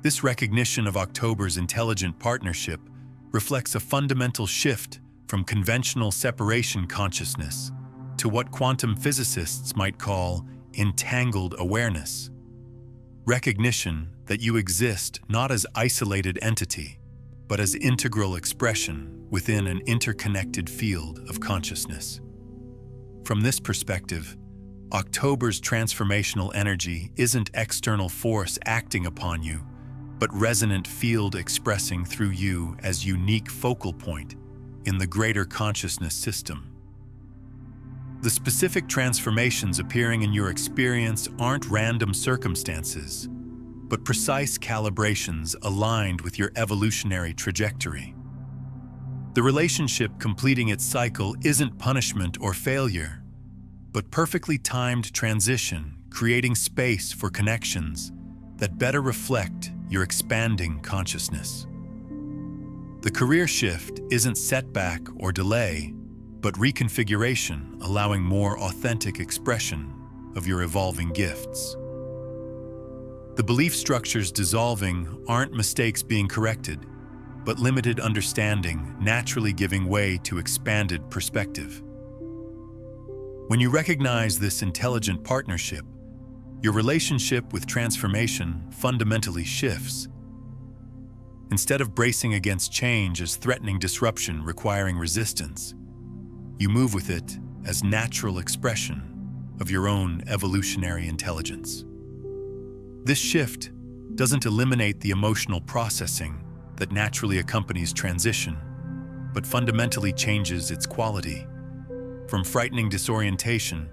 This recognition of October's intelligent partnership reflects a fundamental shift from conventional separation consciousness to what quantum physicists might call entangled awareness. Recognition that you exist not as isolated entity, but as integral expression within an interconnected field of consciousness. From this perspective, October's transformational energy isn't external force acting upon you, but resonant field expressing through you as unique focal point in the greater consciousness system. The specific transformations appearing in your experience aren't random circumstances, but precise calibrations aligned with your evolutionary trajectory. The relationship completing its cycle isn't punishment or failure, but perfectly timed transition, creating space for connections that better reflect your expanding consciousness. The career shift isn't setback or delay, but reconfiguration, allowing more authentic expression of your evolving gifts. The belief structures dissolving aren't mistakes being corrected, but limited understanding naturally giving way to expanded perspective. When you recognize this intelligent partnership, your relationship with transformation fundamentally shifts. Instead of bracing against change as threatening disruption requiring resistance, you move with it as natural expression of your own evolutionary intelligence. This shift doesn't eliminate the emotional processing that naturally accompanies transition, but fundamentally changes its quality, from frightening disorientation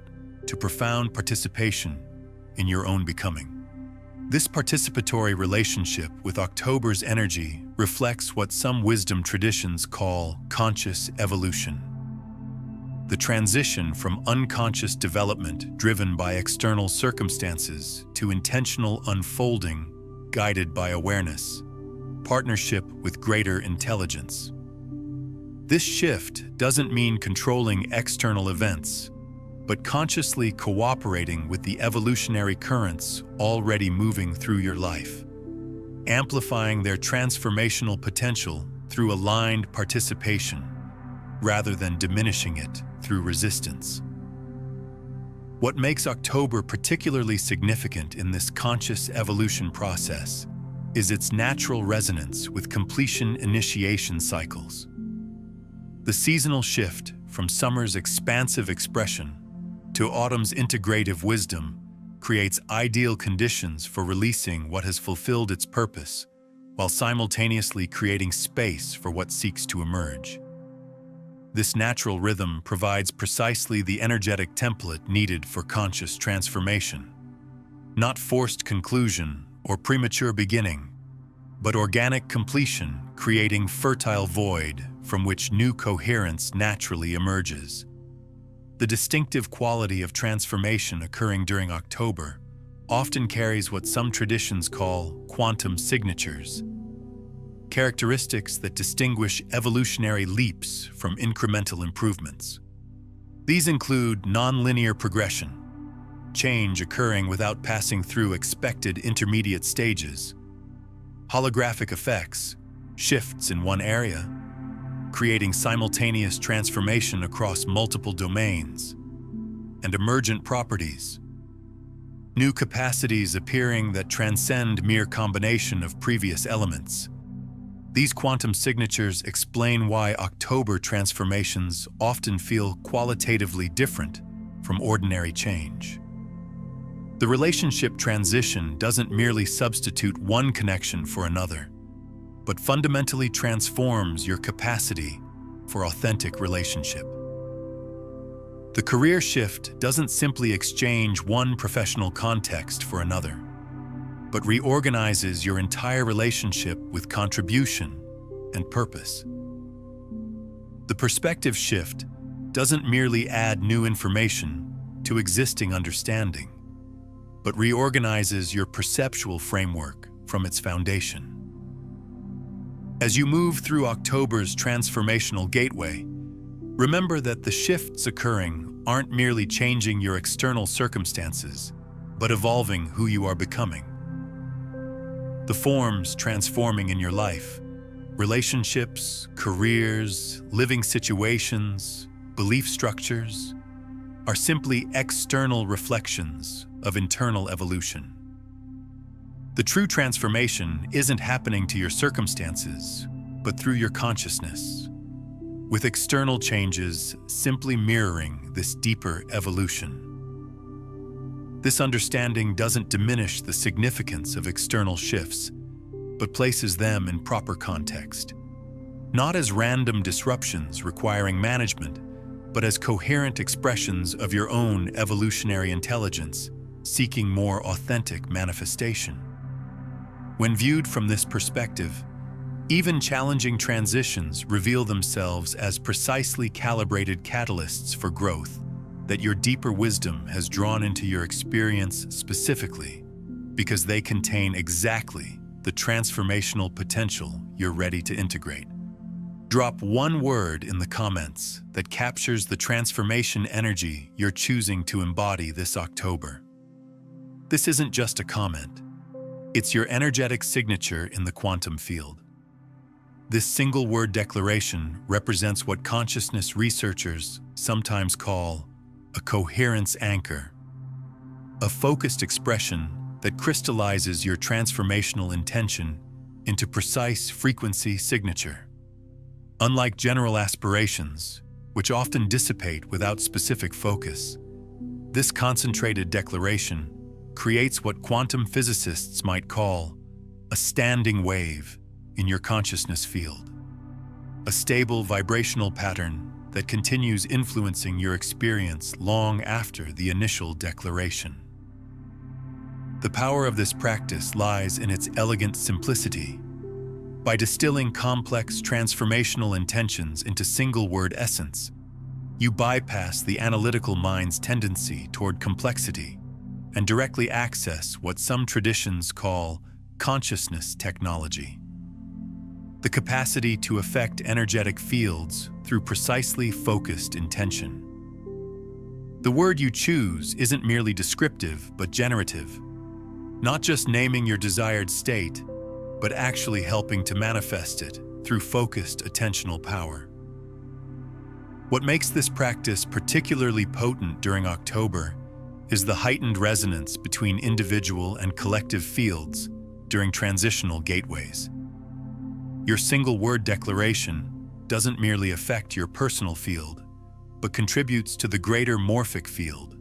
to profound participation in your own becoming. This participatory relationship with October's energy reflects what some wisdom traditions call conscious evolution. The transition from unconscious development driven by external circumstances to intentional unfolding guided by awareness, partnership with greater intelligence. This shift doesn't mean controlling external events, but consciously cooperating with the evolutionary currents already moving through your life, amplifying their transformational potential through aligned participation, rather than diminishing it through resistance. What makes October particularly significant in this conscious evolution process is its natural resonance with completion initiation cycles. The seasonal shift from summer's expansive expression to autumn's integrative wisdom creates ideal conditions for releasing what has fulfilled its purpose, while simultaneously creating space for what seeks to emerge. This natural rhythm provides precisely the energetic template needed for conscious transformation. Not forced conclusion or premature beginning, but organic completion, creating fertile void from which new coherence naturally emerges. The distinctive quality of transformation occurring during October often carries what some traditions call quantum signatures, characteristics that distinguish evolutionary leaps from incremental improvements. These include nonlinear progression, change occurring without passing through expected intermediate stages, holographic effects, shifts in one area, creating simultaneous transformation across multiple domains, and emergent properties, new capacities appearing that transcend mere combination of previous elements. These quantum signatures explain why October transformations often feel qualitatively different from ordinary change. The relationship transition doesn't merely substitute one connection for another, but fundamentally transforms your capacity for authentic relationship. The career shift doesn't simply exchange one professional context for another, but reorganizes your entire relationship with contribution and purpose. The perspective shift doesn't merely add new information to existing understanding, but reorganizes your perceptual framework from its foundation. As you move through October's transformational gateway, remember that the shifts occurring aren't merely changing your external circumstances, but evolving who you are becoming. The forms transforming in your life, relationships, careers, living situations, belief structures, are simply external reflections of internal evolution. The true transformation isn't happening to your circumstances, but through your consciousness, with external changes simply mirroring this deeper evolution. This understanding doesn't diminish the significance of external shifts, but places them in proper context, not as random disruptions requiring management, but as coherent expressions of your own evolutionary intelligence seeking more authentic manifestation. When viewed from this perspective, even challenging transitions reveal themselves as precisely calibrated catalysts for growth that your deeper wisdom has drawn into your experience specifically because they contain exactly the transformational potential you're ready to integrate. Drop one word in the comments that captures the transformation energy you're choosing to embody this October. This isn't just a comment. It's your energetic signature in the quantum field. This single-word declaration represents what consciousness researchers sometimes call a coherence anchor, a focused expression that crystallizes your transformational intention into precise frequency signature. Unlike general aspirations, which often dissipate without specific focus, this concentrated declaration creates what quantum physicists might call a standing wave in your consciousness field, a stable vibrational pattern that continues influencing your experience long after the initial declaration. The power of this practice lies in its elegant simplicity. By distilling complex transformational intentions into single-word essence, you bypass the analytical mind's tendency toward complexity and directly access what some traditions call consciousness technology, the capacity to affect energetic fields through precisely focused intention. The word you choose isn't merely descriptive but generative, not just naming your desired state, but actually helping to manifest it through focused attentional power. What makes this practice particularly potent during October is the heightened resonance between individual and collective fields during transitional gateways. Your single-word declaration doesn't merely affect your personal field, but contributes to the greater morphic field,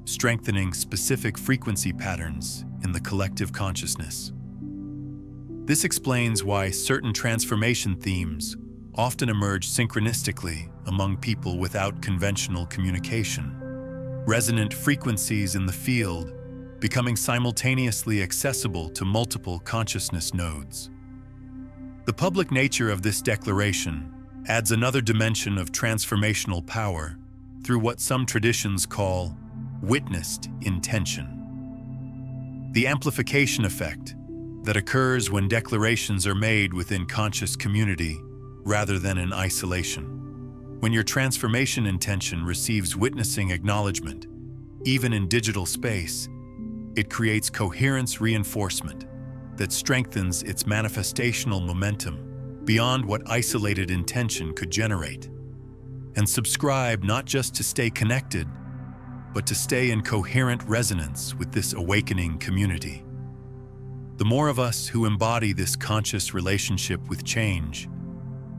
strengthening specific frequency patterns in the collective consciousness. This explains why certain transformation themes often emerge synchronistically among people without conventional communication, resonant frequencies in the field becoming simultaneously accessible to multiple consciousness nodes. The public nature of this declaration adds another dimension of transformational power through what some traditions call witnessed intention. The amplification effect that occurs when declarations are made within conscious community rather than in isolation. When your transformation intention receives witnessing acknowledgement, even in digital space, it creates coherence reinforcement that strengthens its manifestational momentum beyond what isolated intention could generate. And subscribe not just to stay connected, but to stay in coherent resonance with this awakening community. The more of us who embody this conscious relationship with change,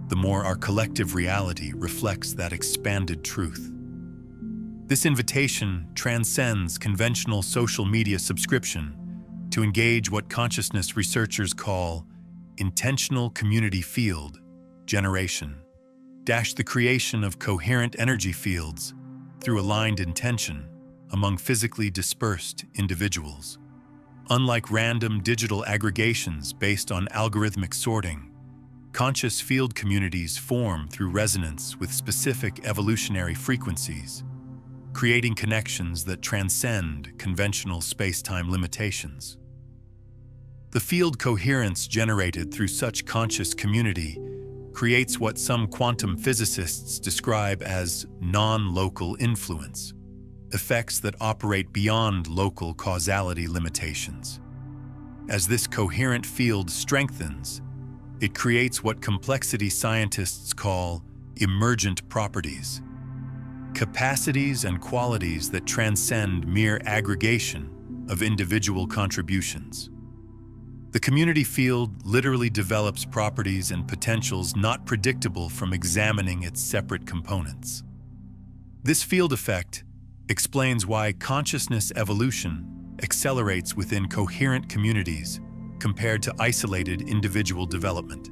the more our collective reality reflects that expanded truth. This invitation transcends conventional social media subscription to engage what consciousness researchers call intentional community field generation, the creation of coherent energy fields through aligned intention among physically dispersed individuals. Unlike random digital aggregations based on algorithmic sorting, conscious field communities form through resonance with specific evolutionary frequencies, creating connections that transcend conventional space-time limitations. The field coherence generated through such conscious community creates what some quantum physicists describe as non-local influence, effects that operate beyond local causality limitations. As this coherent field strengthens, it creates what complexity scientists call emergent properties, capacities and qualities that transcend mere aggregation of individual contributions. The community field literally develops properties and potentials not predictable from examining its separate components. This field effect explains why consciousness evolution accelerates within coherent communities compared to isolated individual development.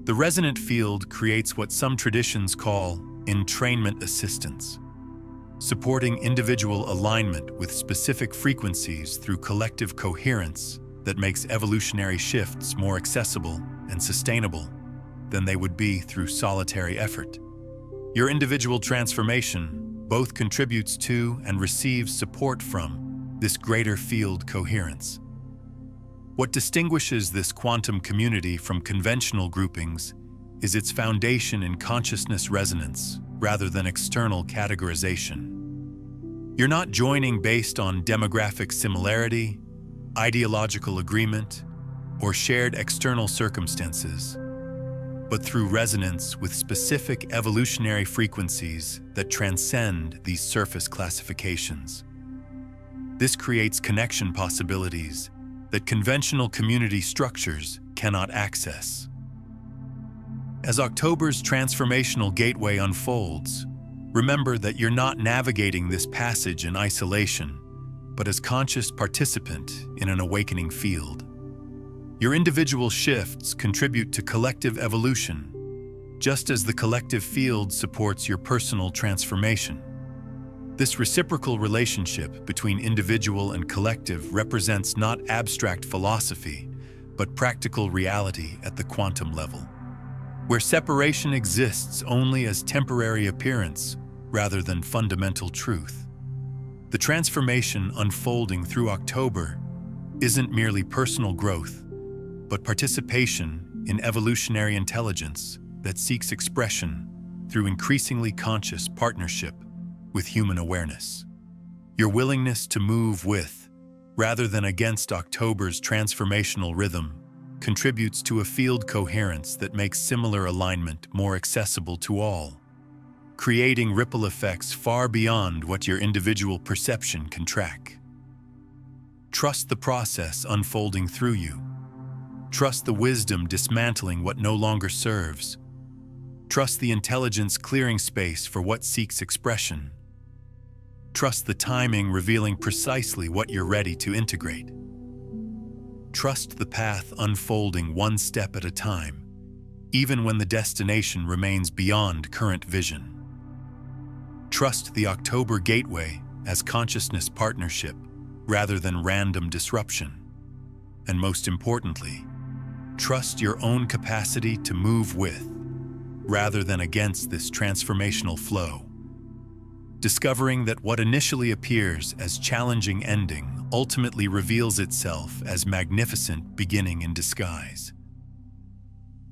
The resonant field creates what some traditions call entrainment assistance, supporting individual alignment with specific frequencies through collective coherence that makes evolutionary shifts more accessible and sustainable than they would be through solitary effort. Your individual transformation both contributes to and receives support from this greater field coherence. What distinguishes this quantum community from conventional groupings is its foundation in consciousness resonance rather than external categorization. You're not joining based on demographic similarity, ideological agreement, or shared external circumstances, but through resonance with specific evolutionary frequencies that transcend these surface classifications. This creates connection possibilities that conventional community structures cannot access. As October's transformational gateway unfolds, remember that you're not navigating this passage in isolation, but as conscious participant in an awakening field. Your individual shifts contribute to collective evolution, just as the collective field supports your personal transformation. This reciprocal relationship between individual and collective represents not abstract philosophy, but practical reality at the quantum level, where separation exists only as temporary appearance rather than fundamental truth. The transformation unfolding through October isn't merely personal growth, but participation in evolutionary intelligence that seeks expression through increasingly conscious partnership with human awareness. Your willingness to move with, rather than against October's transformational rhythm, contributes to a field coherence that makes similar alignment more accessible to all, creating ripple effects far beyond what your individual perception can track. Trust the process unfolding through you. Trust the wisdom dismantling what no longer serves. Trust the intelligence clearing space for what seeks expression. Trust the timing revealing precisely what you're ready to integrate. Trust the path unfolding one step at a time, even when the destination remains beyond current vision. Trust the October gateway as consciousness partnership rather than random disruption. And most importantly, trust your own capacity to move with, rather than against this transformational flow. Discovering that what initially appears as challenging ending ultimately reveals itself as magnificent beginning in disguise.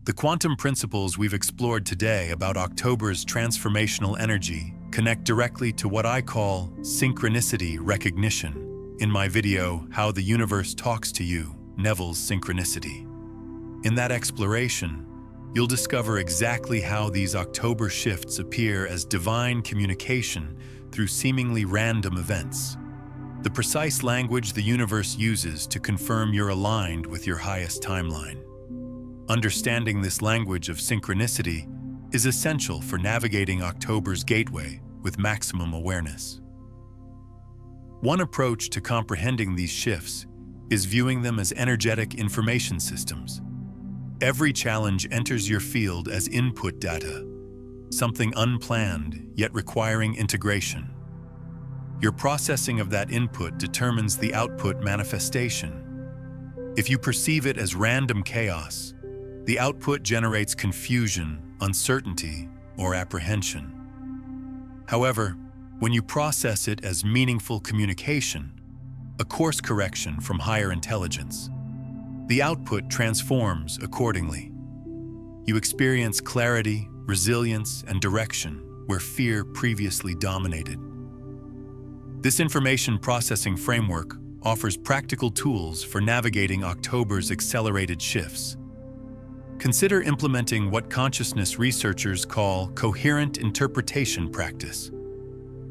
The quantum principles we've explored today about October's transformational energy connect directly to what I call synchronicity recognition in my video, How the Universe Talks to You, Neville's Synchronicity. In that exploration, you'll discover exactly how these October shifts appear as divine communication through seemingly random events, the precise language the universe uses to confirm you're aligned with your highest timeline. Understanding this language of synchronicity is essential for navigating October's gateway with maximum awareness. One approach to comprehending these shifts is viewing them as energetic information systems. Every challenge enters your field as input data, something unplanned yet requiring integration. Your processing of that input determines the output manifestation. If you perceive it as random chaos, the output generates confusion, uncertainty, or apprehension. However, when you process it as meaningful communication, a course correction from higher intelligence, the output transforms accordingly. You experience clarity, resilience, and direction where fear previously dominated. This information processing framework, offers practical tools for navigating October's accelerated shifts. Consider implementing what consciousness researchers call coherent interpretation practice,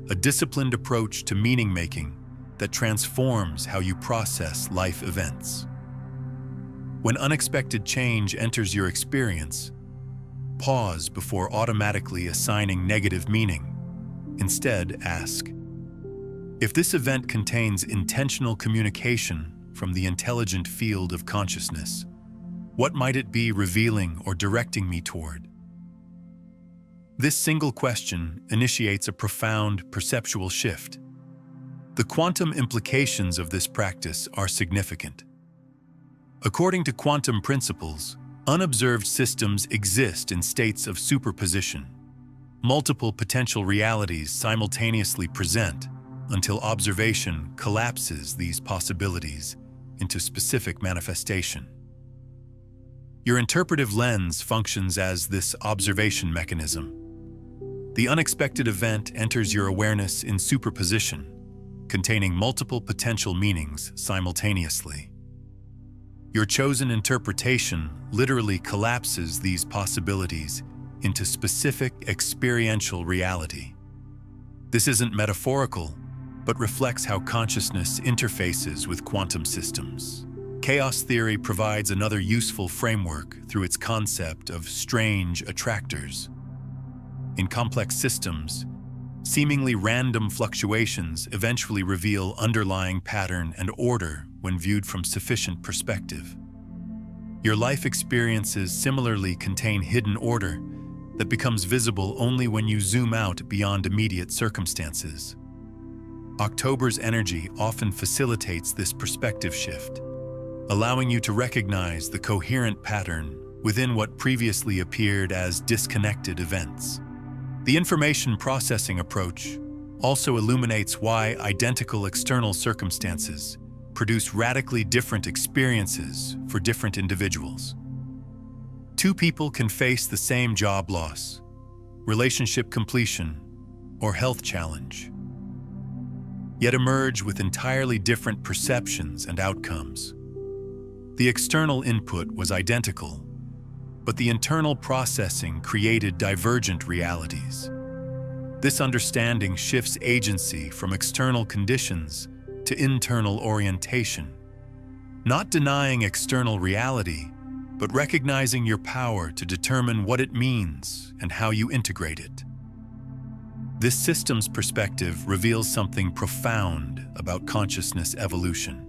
a disciplined approach to meaning-making that transforms how you process life events. When unexpected change enters your experience, pause before automatically assigning negative meaning. Instead, ask, if this event contains intentional communication from the intelligent field of consciousness, what might it be revealing or directing me toward? This single question initiates a profound perceptual shift. The quantum implications of this practice are significant. According to quantum principles, unobserved systems exist in states of superposition. Multiple potential realities simultaneously present until observation collapses these possibilities into specific manifestation. Your interpretive lens functions as this observation mechanism. The unexpected event enters your awareness in superposition, containing multiple potential meanings simultaneously. Your chosen interpretation literally collapses these possibilities into specific experiential reality. This isn't metaphorical, but reflects how consciousness interfaces with quantum systems. Chaos theory provides another useful framework through its concept of strange attractors. In complex systems, seemingly random fluctuations eventually reveal underlying pattern and order when viewed from sufficient perspective. Your life experiences similarly contain hidden order that becomes visible only when you zoom out beyond immediate circumstances. October's energy often facilitates this perspective shift, allowing you to recognize the coherent pattern within what previously appeared as disconnected events. The information processing approach also illuminates why identical external circumstances produce radically different experiences for different individuals. Two people can face the same job loss, relationship completion, or health challenge, yet emerge with entirely different perceptions and outcomes. The external input was identical, but the internal processing created divergent realities. This understanding shifts agency from external conditions to internal orientation, not denying external reality, but recognizing your power to determine what it means and how you integrate it. This systems perspective reveals something profound about consciousness evolution.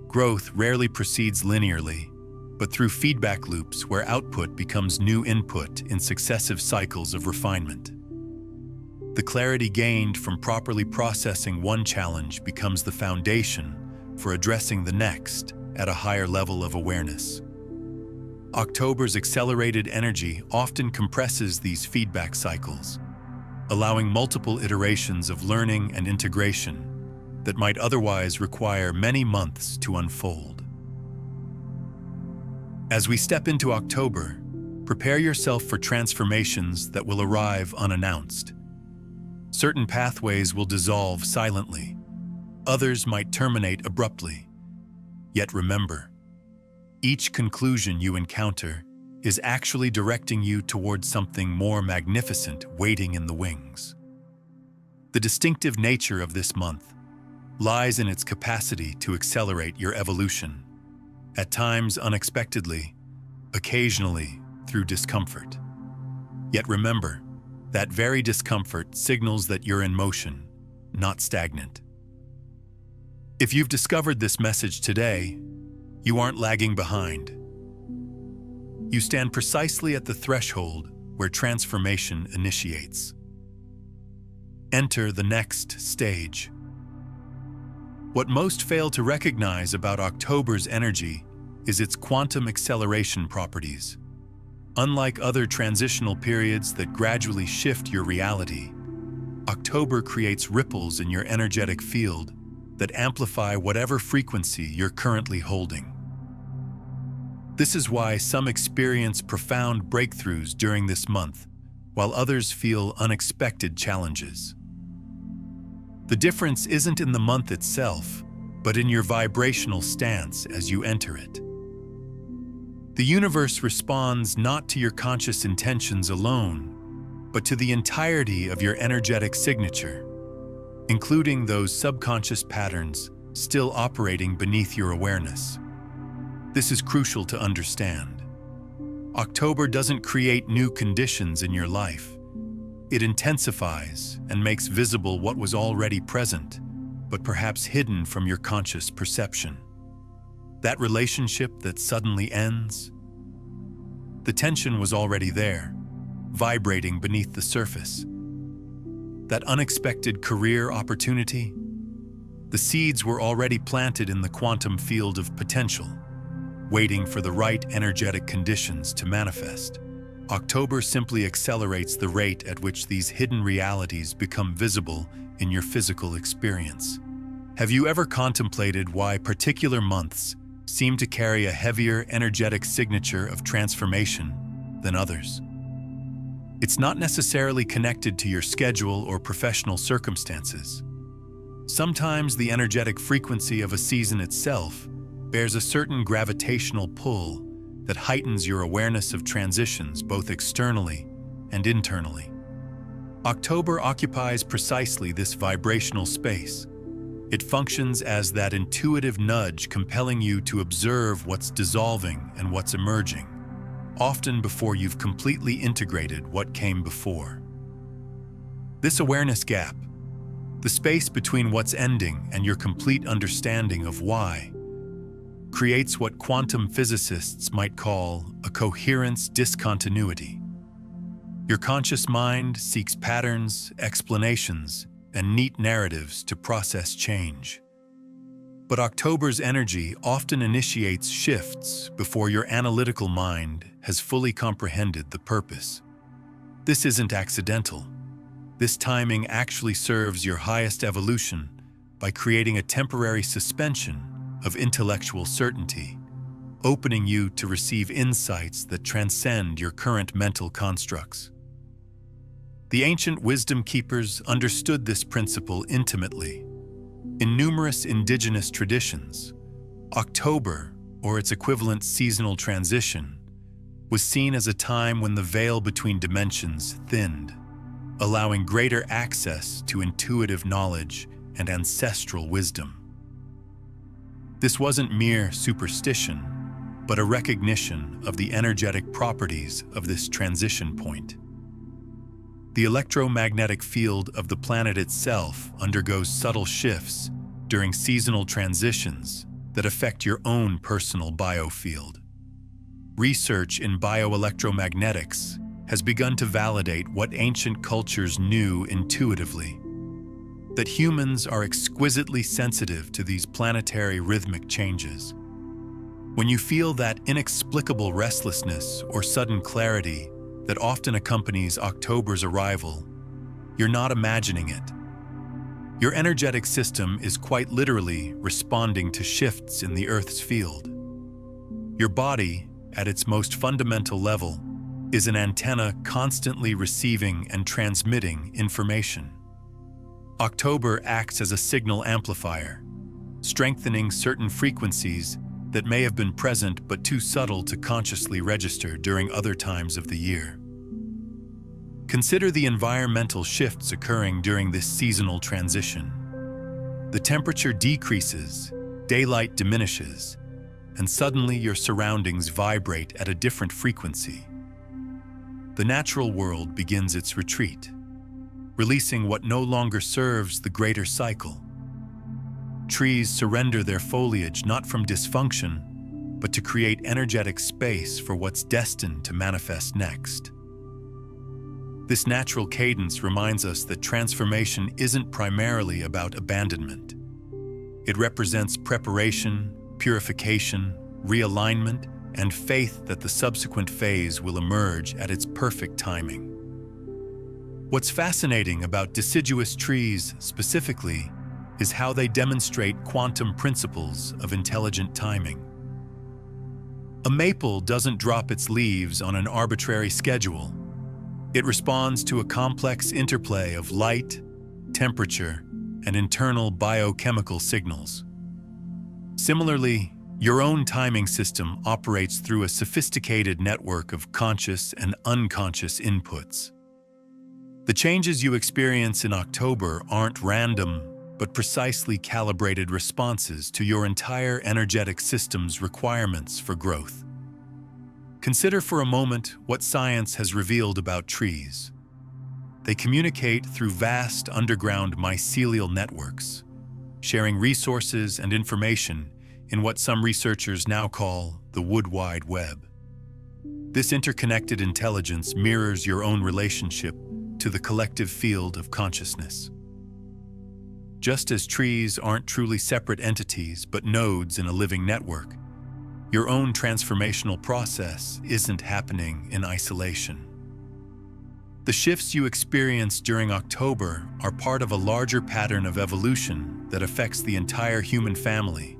Growth rarely proceeds linearly, but through feedback loops where output becomes new input in successive cycles of refinement. The clarity gained from properly processing one challenge becomes the foundation for addressing the next at a higher level of awareness. October's accelerated energy often compresses these feedback cycles, allowing multiple iterations of learning and integration that might otherwise require many months to unfold. As we step into October, prepare yourself for transformations that will arrive unannounced. Certain pathways will dissolve silently, others might terminate abruptly. Yet remember, each conclusion you encounter is actually directing you towards something more magnificent waiting in the wings. The distinctive nature of this month lies in its capacity to accelerate your evolution, at times unexpectedly, occasionally through discomfort. Yet remember, that very discomfort signals that you're in motion, not stagnant. If you've discovered this message today, you aren't lagging behind. You stand precisely at the threshold where transformation initiates. Enter the next stage. What most fail to recognize about October's energy is its quantum acceleration properties. Unlike other transitional periods that gradually shift your reality, October creates ripples in your energetic field that amplify whatever frequency you're currently holding. This is why some experience profound breakthroughs during this month, while others feel unexpected challenges. The difference isn't in the month itself, but in your vibrational stance as you enter it. The universe responds not to your conscious intentions alone, but to the entirety of your energetic signature, including those subconscious patterns still operating beneath your awareness. This is crucial to understand. October doesn't create new conditions in your life. It intensifies and makes visible what was already present, but perhaps hidden from your conscious perception. That relationship that suddenly ends? The tension was already there, vibrating beneath the surface. That unexpected career opportunity? The seeds were already planted in the quantum field of potential, waiting for the right energetic conditions to manifest. October simply accelerates the rate at which these hidden realities become visible in your physical experience. Have you ever contemplated why particular months seem to carry a heavier energetic signature of transformation than others? It's not necessarily connected to your schedule or professional circumstances. Sometimes the energetic frequency of a season itself bears a certain gravitational pull that heightens your awareness of transitions both externally and internally. October occupies precisely this vibrational space. It functions as that intuitive nudge compelling you to observe what's dissolving and what's emerging, often before you've completely integrated what came before. This awareness gap, the space between what's ending and your complete understanding of why, creates what quantum physicists might call a coherence discontinuity. Your conscious mind seeks patterns, explanations, and neat narratives to process change. But October's energy often initiates shifts before your analytical mind has fully comprehended the purpose. This isn't accidental. This timing actually serves your highest evolution by creating a temporary suspension of intellectual certainty, opening you to receive insights that transcend your current mental constructs. The ancient wisdom keepers understood this principle intimately. In numerous indigenous traditions, October, or its equivalent seasonal transition, was seen as a time when the veil between dimensions thinned, allowing greater access to intuitive knowledge and ancestral wisdom. This wasn't mere superstition, but a recognition of the energetic properties of this transition point. The electromagnetic field of the planet itself undergoes subtle shifts during seasonal transitions that affect your own personal biofield. Research in bioelectromagnetics has begun to validate what ancient cultures knew intuitively: that humans are exquisitely sensitive to these planetary rhythmic changes. When you feel that inexplicable restlessness or sudden clarity that often accompanies October's arrival, you're not imagining it. Your energetic system is quite literally responding to shifts in the Earth's field. Your body, at its most fundamental level, is an antenna constantly receiving and transmitting information. October acts as a signal amplifier, strengthening certain frequencies that may have been present but too subtle to consciously register during other times of the year. Consider the environmental shifts occurring during this seasonal transition. The temperature decreases, daylight diminishes, and suddenly your surroundings vibrate at a different frequency. The natural world begins its retreat, releasing what no longer serves the greater cycle. Trees surrender their foliage not from dysfunction, but to create energetic space for what's destined to manifest next. This natural cadence reminds us that transformation isn't primarily about abandonment. It represents preparation, purification, realignment, and faith that the subsequent phase will emerge at its perfect timing. What's fascinating about deciduous trees specifically is how they demonstrate quantum principles of intelligent timing. A maple doesn't drop its leaves on an arbitrary schedule. It responds to a complex interplay of light, temperature, and internal biochemical signals. Similarly, your own timing system operates through a sophisticated network of conscious and unconscious inputs. The changes you experience in October aren't random, but precisely calibrated responses to your entire energetic system's requirements for growth. Consider for a moment what science has revealed about trees. They communicate through vast underground mycelial networks, sharing resources and information in what some researchers now call the Wood Wide Web. This interconnected intelligence mirrors your own relationship to the collective field of consciousness. Just as trees aren't truly separate entities but nodes in a living network, your own transformational process isn't happening in isolation. The shifts you experience during October are part of a larger pattern of evolution that affects the entire human family,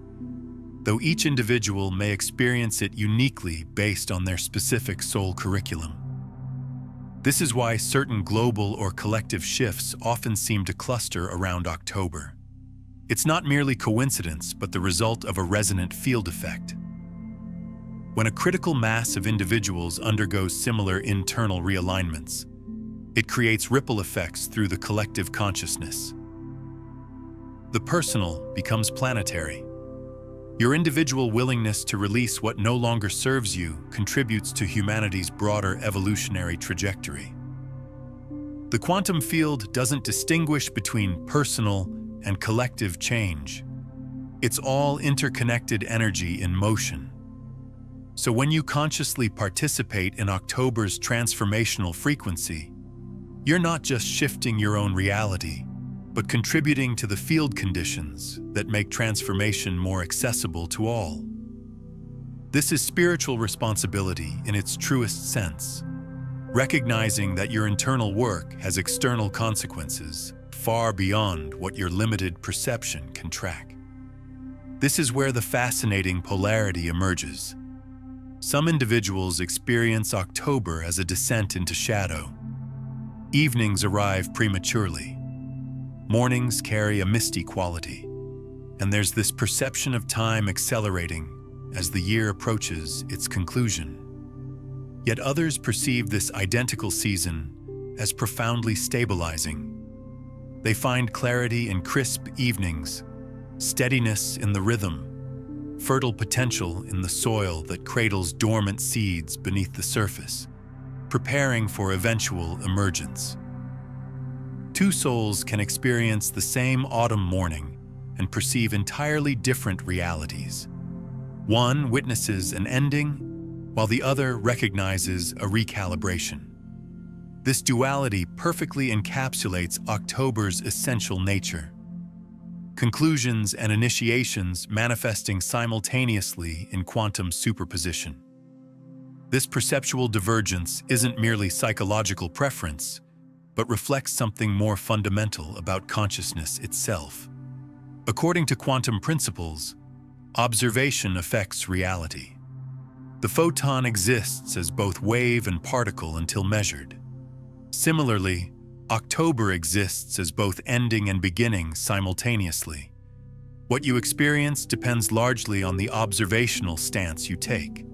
though each individual may experience it uniquely based on their specific soul curriculum. This is why certain global or collective shifts often seem to cluster around October. It's not merely coincidence, but the result of a resonant field effect. When a critical mass of individuals undergoes similar internal realignments, it creates ripple effects through the collective consciousness. The personal becomes planetary. Your individual willingness to release what no longer serves you contributes to humanity's broader evolutionary trajectory. The quantum field doesn't distinguish between personal and collective change. It's all interconnected energy in motion. So when you consciously participate in October's transformational frequency, you're not just shifting your own reality, but contributing to the field conditions that make transformation more accessible to all. This is spiritual responsibility in its truest sense, recognizing that your internal work has external consequences far beyond what your limited perception can track. This is where the fascinating polarity emerges. Some individuals experience October as a descent into shadow. Evenings arrive prematurely. Mornings carry a misty quality, and there's this perception of time accelerating as the year approaches its conclusion. Yet others perceive this identical season as profoundly stabilizing. They find clarity in crisp evenings, steadiness in the rhythm, fertile potential in the soil that cradles dormant seeds beneath the surface, preparing for eventual emergence. Two souls can experience the same autumn morning and perceive entirely different realities. One witnesses an ending, while the other recognizes a recalibration. This duality perfectly encapsulates October's essential nature. Conclusions and initiations manifesting simultaneously in quantum superposition. This perceptual divergence isn't merely psychological preference, but reflects something more fundamental about consciousness itself. According to quantum principles, observation affects reality. The photon exists as both wave and particle until measured. Similarly, October exists as both ending and beginning simultaneously. What you experience depends largely on the observational stance you take.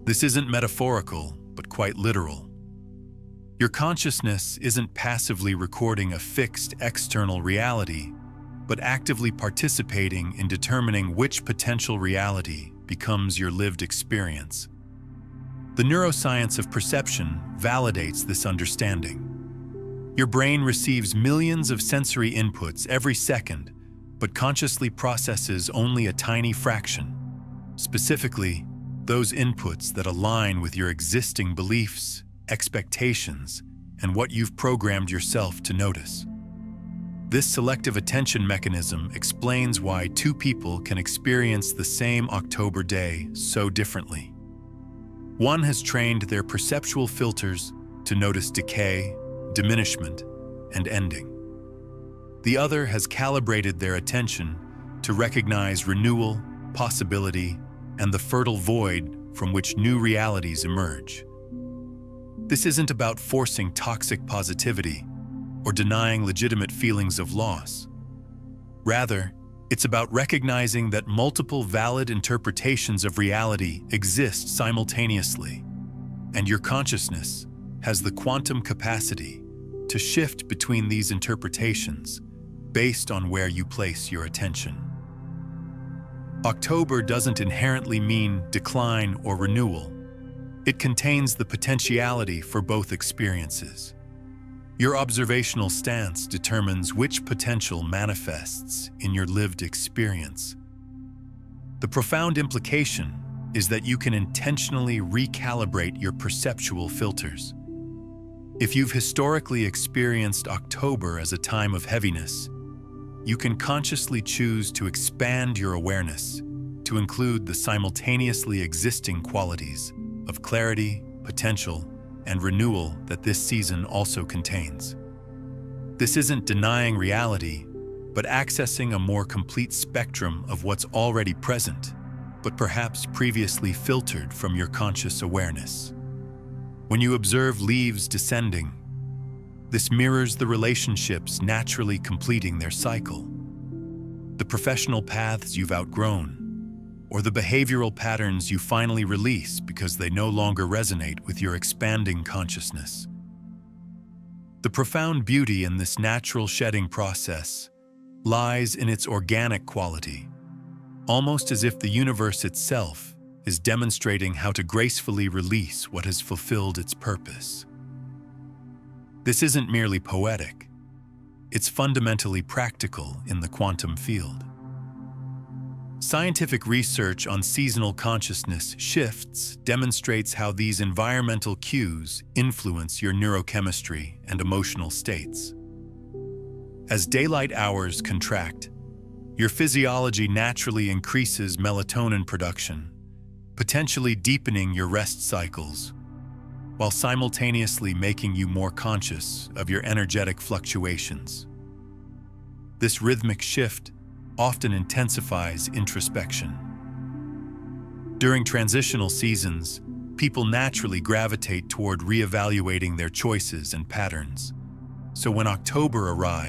This isn't metaphorical, but quite literal. Your consciousness isn't passively recording a fixed external reality, but actively participating in determining which potential reality becomes your lived experience. The neuroscience of perception validates this understanding. Your brain receives millions of sensory inputs every second, but consciously processes only a tiny fraction. Specifically, those inputs that align with your existing beliefs, expectations, and what you've programmed yourself to notice. This selective attention mechanism explains why two people can experience the same October day so differently. One has trained their perceptual filters to notice decay, diminishment, and ending. The other has calibrated their attention to recognize renewal, possibility, and the fertile void from which new realities emerge. This isn't about forcing toxic positivity or denying legitimate feelings of loss. Rather, It's about recognizing that multiple valid interpretations of reality exist simultaneously, and your consciousness has the quantum capacity to shift between these interpretations based on where you place your attention. October doesn't inherently mean decline or renewal. It contains the potentiality for both experiences. Your observational stance determines which potential manifests in your lived experience. The profound implication is that you can intentionally recalibrate your perceptual filters. If you've historically experienced October as a time of heaviness, you can consciously choose to expand your awareness to include the simultaneously existing qualities of clarity, potential, and renewal that this season also contains. This isn't denying reality, but accessing a more complete spectrum of what's already present, but perhaps previously filtered from your conscious awareness. When you observe leaves descending, this mirrors the relationships naturally completing their cycle, the professional paths you've outgrown, or the behavioral patterns you finally release because they no longer resonate with your expanding consciousness. The profound beauty in this natural shedding process lies in its organic quality, almost as if the universe itself is demonstrating how to gracefully release what has fulfilled its purpose. This isn't merely poetic, it's fundamentally practical in the quantum field. Scientific research on seasonal consciousness shifts demonstrates how these environmental cues influence your neurochemistry and emotional states. As daylight hours contract, your physiology naturally increases melatonin production, potentially deepening your rest cycles, while simultaneously making you more conscious of your energetic fluctuations. This rhythmic shift often intensifies introspection. During transitional seasons, people naturally gravitate toward reevaluating their choices and patterns. So when October arrives,